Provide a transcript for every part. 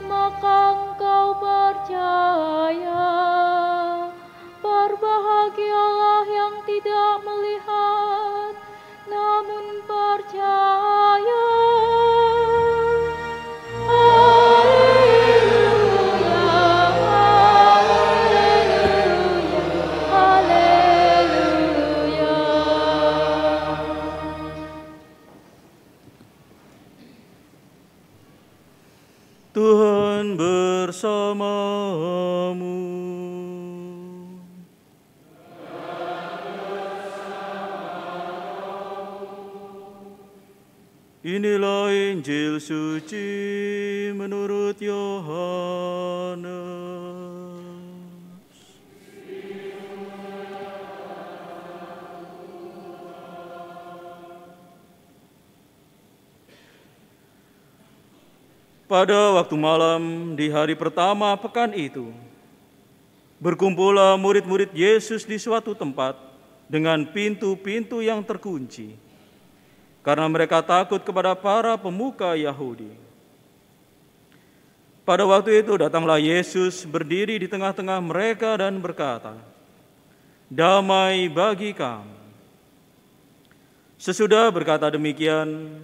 maka engkau percaya. Berbahagialah yang tidak melihat, namun percaya. Haleluya, haleluya, haleluya. Tuhan bersamamu. Inilah Injil suci menurut Yohanes. Pada waktu malam di hari pertama pekan itu, berkumpullah murid-murid Yesus di suatu tempat dengan pintu-pintu yang terkunci, karena mereka takut kepada para pemuka Yahudi. Pada waktu itu datanglah Yesus berdiri di tengah-tengah mereka dan berkata, "Damai bagi kamu." Sesudah berkata demikian,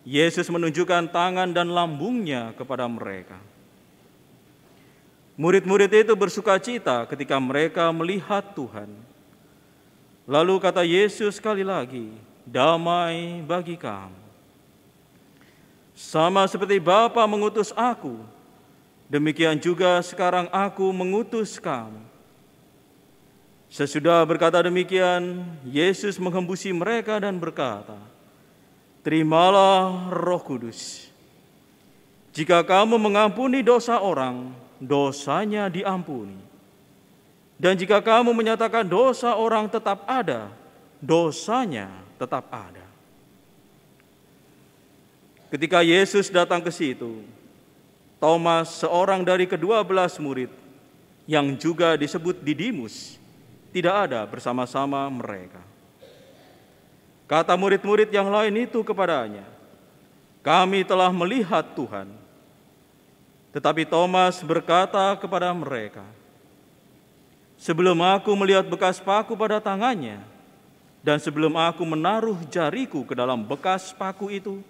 Yesus menunjukkan tangan dan lambungnya kepada mereka. Murid-murid itu bersukacita ketika mereka melihat Tuhan. Lalu kata Yesus sekali lagi, "Damai bagi kamu. Sama seperti Bapa mengutus aku, demikian juga sekarang aku mengutus kamu." Sesudah berkata demikian, Yesus menghembusi mereka dan berkata, "Terimalah Roh Kudus. Jika kamu mengampuni dosa orang, dosanya diampuni. Dan jika kamu menyatakan dosa orang tetap ada, dosanya tetap ada." Ketika Yesus datang ke situ, Thomas, seorang dari ke-12 murid, yang juga disebut Didimus, tidak ada bersama-sama mereka. Kata murid-murid yang lain itu kepadanya, "Kami telah melihat Tuhan." Tetapi Thomas berkata kepada mereka, "Sebelum aku melihat bekas paku pada tangannya, dan sebelum aku menaruh jariku ke dalam bekas paku itu,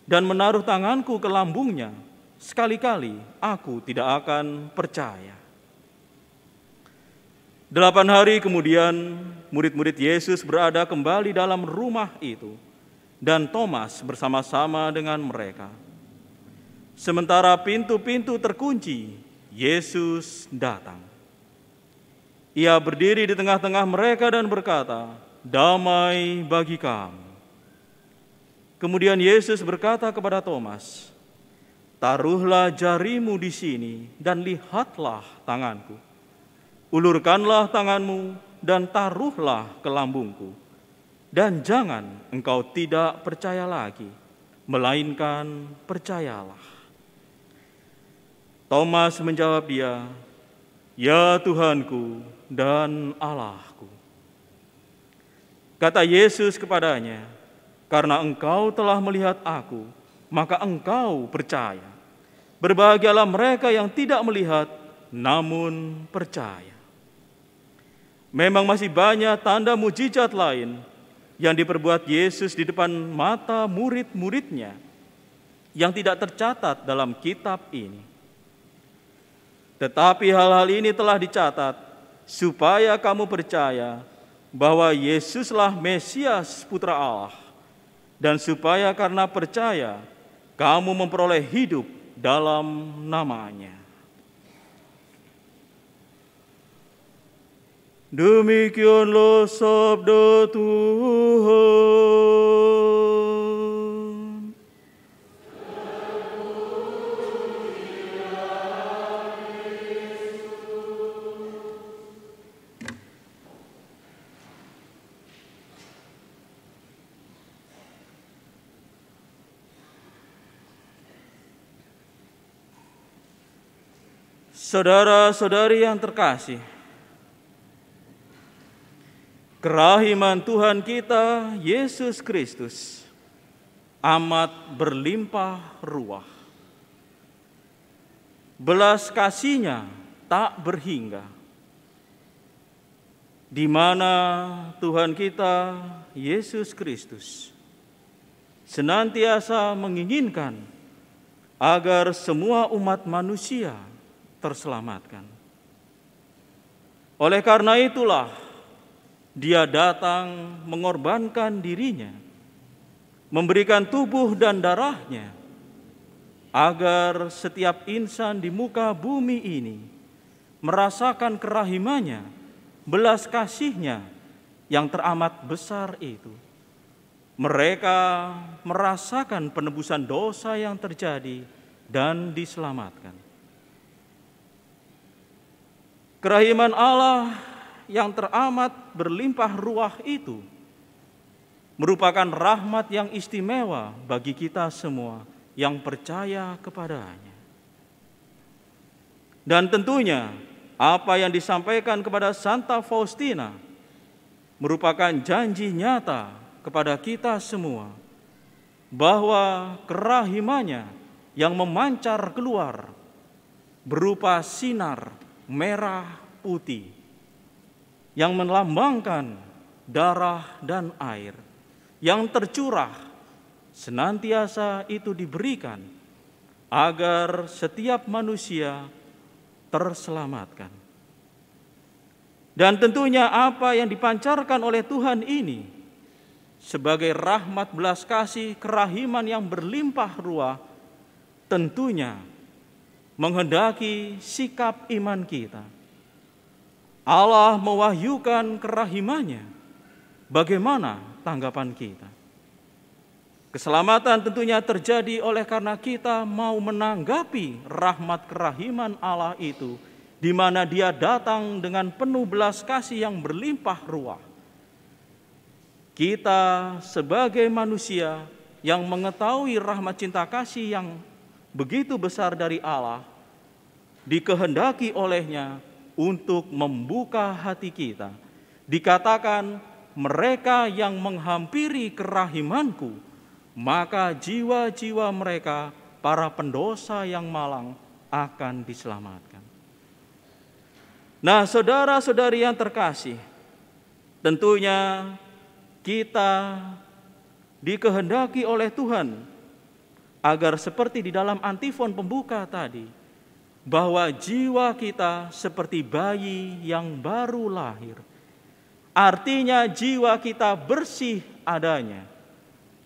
dan menaruh tanganku ke lambungnya, sekali-kali aku tidak akan percaya." 8 hari kemudian, murid-murid Yesus berada kembali dalam rumah itu, dan Thomas bersama-sama dengan mereka. Sementara pintu-pintu terkunci, Yesus datang. Ia berdiri di tengah-tengah mereka dan berkata, "Damai bagi kamu." Kemudian Yesus berkata kepada Thomas, "Taruhlah jarimu di sini dan lihatlah tanganku. Ulurkanlah tanganmu dan taruhlah ke lambungku. Dan jangan engkau tidak percaya lagi, melainkan percayalah." Thomas menjawab dia, "Ya Tuhanku dan Allahku." Kata Yesus kepadanya, "Karena engkau telah melihat aku, maka engkau percaya. Berbahagialah mereka yang tidak melihat, namun percaya." Memang masih banyak tanda mujizat lain yang diperbuat Yesus di depan mata murid-muridnya yang tidak tercatat dalam kitab ini. Tetapi hal-hal ini telah dicatat supaya kamu percaya bahwa Yesuslah Mesias Putra Allah, dan supaya karena percaya kamu memperoleh hidup dalam namanya. Demikianlah sabda Tuhan. Saudara-saudari yang terkasih, kerahiman Tuhan kita Yesus Kristus amat berlimpah ruah. belas kasih-Nya tak berhingga, di mana Tuhan kita Yesus Kristus senantiasa menginginkan agar semua umat manusia terselamatkan. Oleh karena itulah Dia datang mengorbankan dirinya, memberikan tubuh dan darahnya, agar setiap insan di muka bumi ini merasakan kerahimannya, belas kasih-Nya yang teramat besar itu. Mereka merasakan penebusan dosa yang terjadi dan diselamatkan. Kerahiman Allah yang teramat berlimpah ruah itu merupakan rahmat yang istimewa bagi kita semua yang percaya kepadanya. Dan tentunya apa yang disampaikan kepada Santa Faustina merupakan janji nyata kepada kita semua bahwa kerahimannya yang memancar keluar berupa sinar merah putih yang melambangkan darah dan air yang tercurah senantiasa itu diberikan agar setiap manusia terselamatkan. Dan tentunya apa yang dipancarkan oleh Tuhan ini sebagai rahmat belas kasih kerahiman yang berlimpah ruah tentunya menghendaki sikap iman kita. Allah mewahyukan kerahimannya, bagaimana tanggapan kita? Keselamatan tentunya terjadi oleh karena kita mau menanggapi rahmat kerahiman Allah itu, di mana Dia datang dengan penuh belas kasih yang berlimpah ruah. Kita sebagai manusia yang mengetahui rahmat cinta kasih yang begitu besar dari Allah, dikehendaki olehnya untuk membuka hati kita. Dikatakan, mereka yang menghampiri kerahimanku, maka jiwa-jiwa mereka, para pendosa yang malang, akan diselamatkan. Nah, saudara-saudari yang terkasih, tentunya kita dikehendaki oleh Tuhan agar seperti di dalam antifon pembuka tadi, bahwa jiwa kita seperti bayi yang baru lahir. Artinya jiwa kita bersih adanya.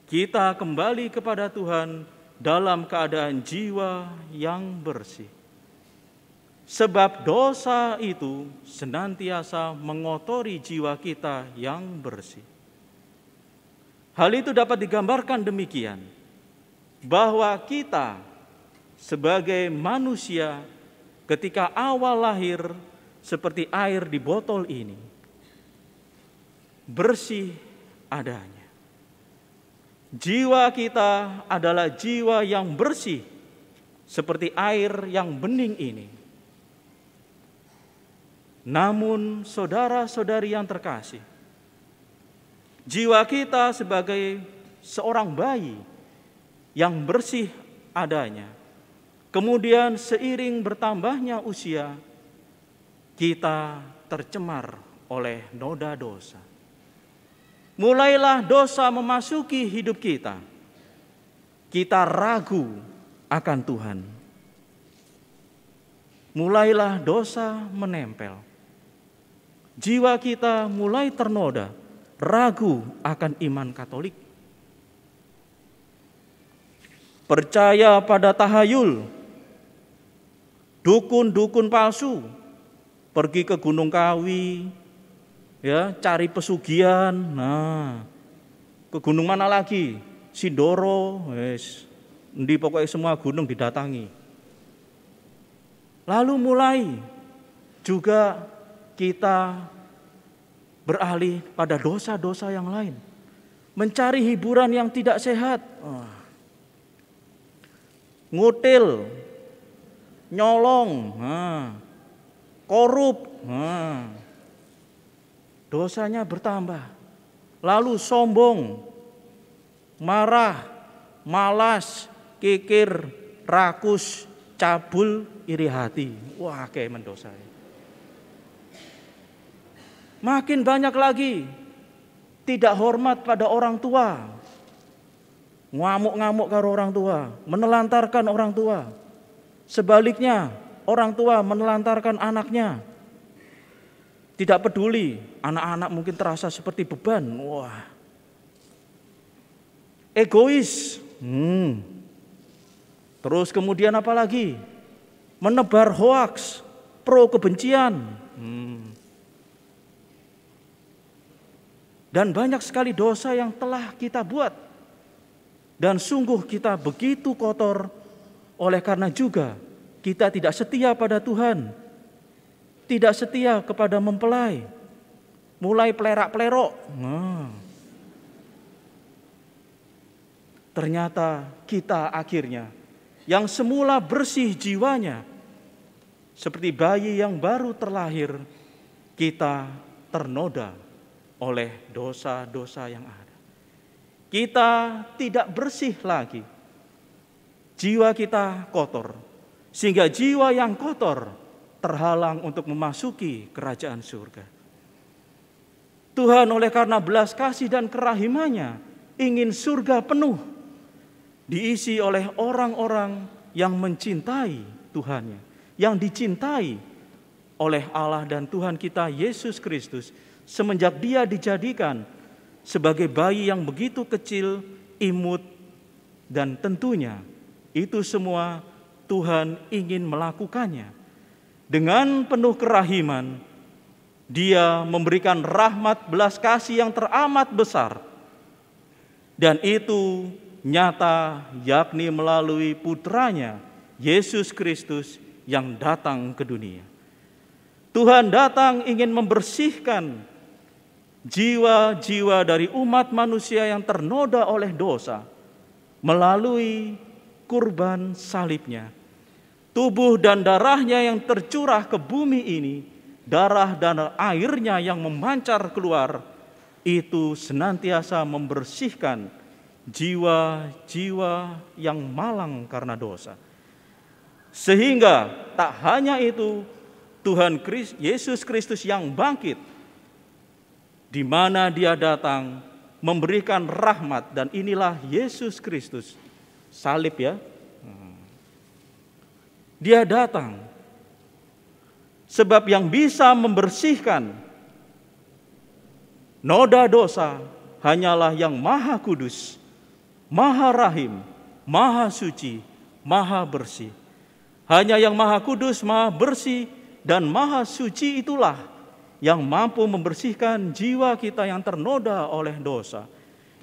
Kita kembali kepada Tuhan dalam keadaan jiwa yang bersih. Sebab dosa itu senantiasa mengotori jiwa kita yang bersih. Hal itu dapat digambarkan demikian, bahwa kita sebagai manusia ketika awal lahir seperti air di botol ini, bersih adanya. Jiwa kita adalah jiwa yang bersih seperti air yang bening ini. Namun saudara-saudari yang terkasih, jiwa kita sebagai seorang bayi yang bersih adanya, kemudian seiring bertambahnya usia, kita tercemar oleh noda dosa. Mulailah dosa memasuki hidup kita. Kita ragu akan Tuhan. Mulailah dosa menempel. Jiwa kita mulai ternoda, ragu akan iman Katolik. Percaya pada tahayul, dukun-dukun palsu, pergi ke Gunung Kawi, ya, cari pesugihan. Nah, ke gunung mana lagi? Sindoro, wes, di pokoknya semua gunung didatangi. Lalu mulai juga kita beralih pada dosa-dosa yang lain, mencari hiburan yang tidak sehat. Ngutil, nyolong, korup, dosanya bertambah. Lalu sombong, marah, malas, kikir, rakus, cabul iri hati. Wah, kayak mendosai. Makin banyak lagi tidak hormat pada orang tua. Ngamuk-ngamuk karo orang tua, menelantarkan orang tua. Sebaliknya, orang tua menelantarkan anaknya. Tidak peduli, anak-anak mungkin terasa seperti beban. Wah. Egois. Terus kemudian apa lagi? Menebar hoaks, pro kebencian. Dan banyak sekali dosa yang telah kita buat. Dan sungguh kita begitu kotor, oleh karena juga kita tidak setia pada Tuhan. Tidak setia kepada mempelai. Mulai pelerak-pelerok. Ternyata kita akhirnya yang semula bersih jiwanya, seperti bayi yang baru terlahir, kita ternoda oleh dosa-dosa yang ada. Kita tidak bersih lagi. Jiwa kita kotor. Sehingga jiwa yang kotor terhalang untuk memasuki kerajaan surga. Tuhan oleh karena belas kasih dan kerahimannya ingin surga penuh. Diisi oleh orang-orang yang mencintai Tuhannya. Yang dicintai oleh Allah dan Tuhan kita Yesus Kristus. Semenjak dia dijadikan sebagai bayi yang begitu kecil, imut, dan tentunya itu semua Tuhan ingin melakukannya. Dengan penuh kerahiman, dia memberikan rahmat belas kasih yang teramat besar. Dan itu nyata yakni melalui putranya, Yesus Kristus yang datang ke dunia. Tuhan datang ingin membersihkan jiwa-jiwa dari umat manusia yang ternoda oleh dosa melalui kurban salibnya. Tubuh dan darahnya yang tercurah ke bumi ini, darah dan airnya yang memancar keluar, itu senantiasa membersihkan jiwa-jiwa yang malang karena dosa. Sehingga tak hanya itu, Tuhan Yesus Kristus yang bangkit, di mana dia datang memberikan rahmat, dan inilah Yesus Kristus. Salib ya. Dia datang sebab yang bisa membersihkan noda dosa hanyalah yang Maha Kudus, Maha Rahim, Maha Suci, Maha Bersih. Hanya yang Maha Kudus, Maha Bersih, dan Maha Suci itulah yang mampu membersihkan jiwa kita yang ternoda oleh dosa,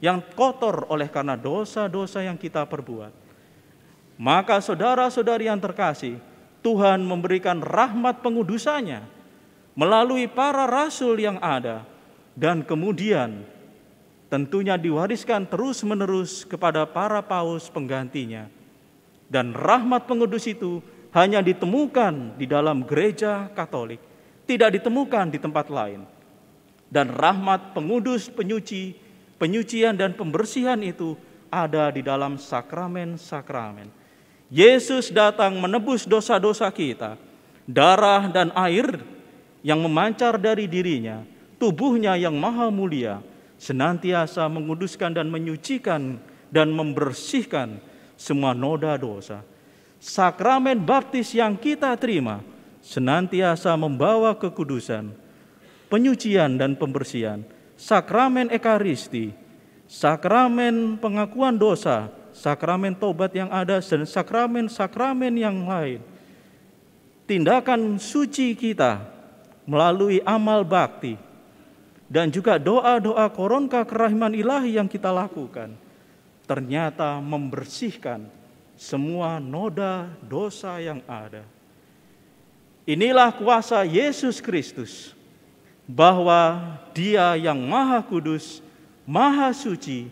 yang kotor oleh karena dosa-dosa yang kita perbuat. Maka saudara-saudari yang terkasih, Tuhan memberikan rahmat pengudusannya melalui para rasul yang ada, dan kemudian tentunya diwariskan terus-menerus kepada para paus penggantinya. Dan rahmat pengudus itu hanya ditemukan di dalam gereja Katolik, tidak ditemukan di tempat lain. Dan rahmat pengudus, penyucian dan pembersihan itu ada di dalam sakramen-sakramen. Yesus datang menebus dosa-dosa kita. Darah dan air yang memancar dari dirinya, tubuhnya yang maha mulia, senantiasa menguduskan dan menyucikan dan membersihkan semua noda dosa. Sakramen baptis yang kita terima senantiasa membawa kekudusan, penyucian dan pembersihan. Sakramen Ekaristi, sakramen pengakuan dosa, sakramen tobat yang ada, dan sakramen-sakramen yang lain. Tindakan suci kita melalui amal bakti dan juga doa-doa koronka kerahiman ilahi yang kita lakukan ternyata membersihkan semua noda dosa yang ada. Inilah kuasa Yesus Kristus, bahwa Dia yang Maha Kudus, Maha Suci,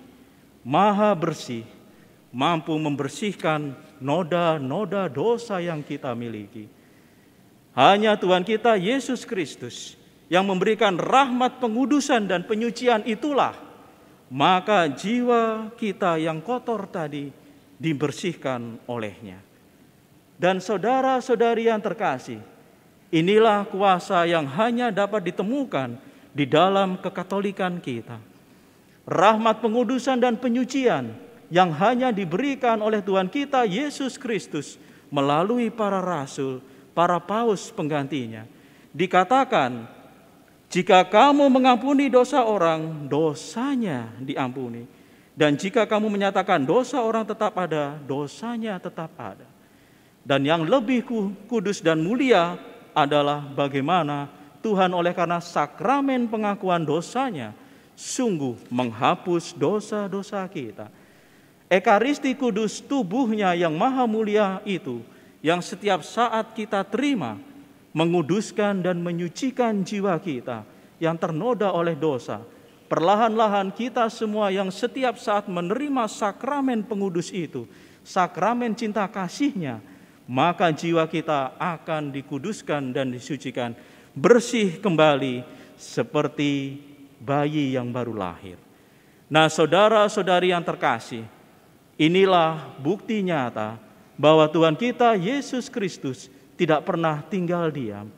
Maha Bersih, mampu membersihkan noda-noda dosa yang kita miliki. Hanya Tuhan kita Yesus Kristus yang memberikan rahmat pengudusan dan penyucian itulah, maka jiwa kita yang kotor tadi dibersihkan olehnya. Dan saudara-saudari yang terkasih, inilah kuasa yang hanya dapat ditemukan di dalam kekatolikan kita. Rahmat pengudusan dan penyucian yang hanya diberikan oleh Tuhan kita Yesus Kristus melalui para rasul, para paus penggantinya. Dikatakan, jika kamu mengampuni dosa orang, dosanya diampuni. Dan jika kamu menyatakan dosa orang tetap ada, dosanya tetap ada. Dan yang lebih kudus dan mulia adalah bagaimana Tuhan oleh karena sakramen pengakuan dosanya sungguh menghapus dosa-dosa kita. Ekaristi kudus, tubuhnya yang maha mulia itu, yang setiap saat kita terima, menguduskan dan menyucikan jiwa kita yang ternoda oleh dosa. Perlahan-lahan kita semua yang setiap saat menerima sakramen pengudus itu, sakramen cinta kasihnya, maka jiwa kita akan dikuduskan dan disucikan, bersih kembali seperti bayi yang baru lahir. Nah, saudara-saudari yang terkasih, inilah bukti nyata bahwa Tuhan kita Yesus Kristus tidak pernah tinggal diam.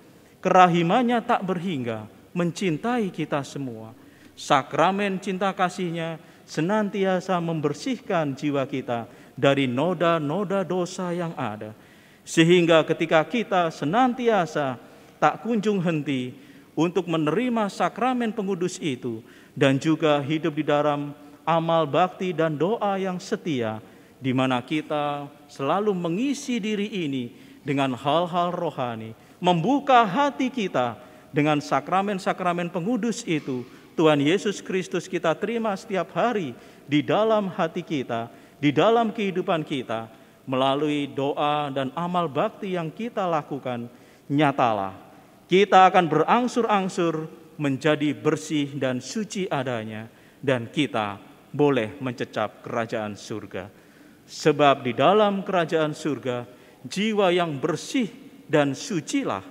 Kerahimannya tak berhingga, mencintai kita semua. Sakramen cinta kasihnya senantiasa membersihkan jiwa kita dari noda-noda dosa yang ada. Sehingga ketika kita senantiasa tak kunjung henti untuk menerima sakramen pengudus itu dan juga hidup di dalam amal bakti dan doa yang setia, di mana kita selalu mengisi diri ini dengan hal-hal rohani, membuka hati kita dengan sakramen-sakramen pengudus itu. Tuhan Yesus Kristus kita terima setiap hari di dalam hati kita, di dalam kehidupan kita. Melalui doa dan amal bakti yang kita lakukan, nyatalah kita akan berangsur-angsur menjadi bersih dan suci adanya, dan kita boleh mencecap kerajaan surga. Sebab di dalam kerajaan surga, jiwa yang bersih dan sucilah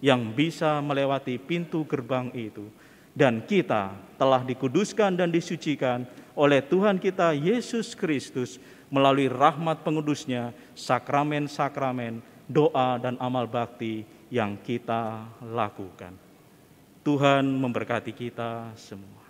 yang bisa melewati pintu gerbang itu. Dan kita telah dikuduskan dan disucikan oleh Tuhan kita Yesus Kristus melalui rahmat pengudusnya, sakramen-sakramen, doa dan amal bakti yang kita lakukan. Tuhan memberkati kita semua.